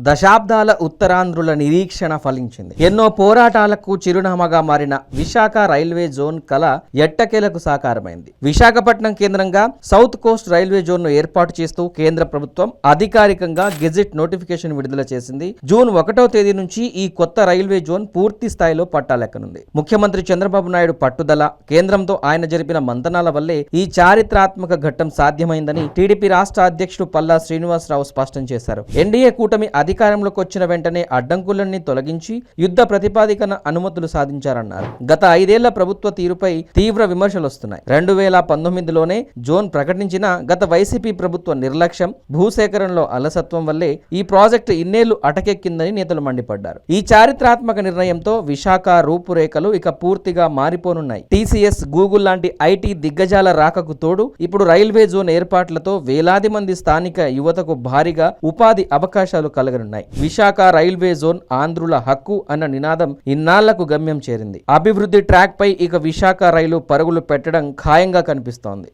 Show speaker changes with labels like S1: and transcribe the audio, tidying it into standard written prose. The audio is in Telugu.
S1: దశాబ్దాల ఉత్తరాంధ్రుల నిరీక్షణ ఫలించింది. ఎన్నో పోరాటాలకు చిరునామాగా మారిన విశాఖ రైల్వే జోన్ కళ ఎట్టకేలకు సాకారమైంది. విశాఖపట్నం కేంద్రంగా సౌత్ కోస్ట్ రైల్వే జోన్ ను ఏర్పాటు చేస్తూ కేంద్ర ప్రభుత్వం అధికారికంగా గెజిట్ నోటిఫికేషన్ విడుదల చేసింది. జూన్ 1వ తేదీ నుంచి ఈ కొత్త రైల్వే జోన్ పూర్తి స్థాయిలో పట్టాలెక్కనుంది. ముఖ్యమంత్రి చంద్రబాబు నాయుడు పట్టుదల, కేంద్రంతో ఆయన జరిపిన మంతనాల వల్లే ఈ చారిత్రాత్మక ఘట్టం సాధ్యమైందని టీడీపీ రాష్ట్ర అధ్యక్షుడు పల్లా శ్రీనివాసరావు స్పష్టం చేశారు. ఎన్డీఏ కూటమి అధికారంలోకి వచ్చిన వెంటనే అడ్డంకులన్నీ తొలగించి యుద్ధ ప్రతిపాదికన అనుమతులు సాధించారన్నారు. గత 5 ఏళ్ల ప్రభుత్వ తీరుపై తీవ్ర విమర్శలు వస్తున్నాయి. 2019లోనే జోన్ ప్రకటించిన గత వైసీపీ ప్రభుత్వ నిర్లక్ష్యం, భూసేకరణలో అలసత్వం వల్లే ఈ ప్రాజెక్టు ఇన్నేళ్లు అటకెక్కిందని నేతలు మండిపడ్డారు. ఈ చారిత్రాత్మక నిర్ణయంతో విశాఖ రూపురేఖలు ఇక పూర్తిగా మారిపోనున్నాయి. టీసీఎస్, గూగుల్ లాంటి ఐటీ దిగ్గజాల రాకకు తోడు ఇప్పుడు రైల్వే జోన్ ఏర్పాట్లతో వేలాది మంది స్థానిక యువతకు భారీగా ఉపాధి అవకాశాలు కలగనున్నాయి. విశాఖ రైల్వే జోన్ ఆంధ్రుల హక్కు అన్న నినాదం ఇన్నాళ్లకు గమ్యం చేరింది. అభివృద్ధి ట్రాక్ పై ఇక విశాఖ రైలు పరుగులు పెట్టడం ఖాయంగా కనిపిస్తోంది.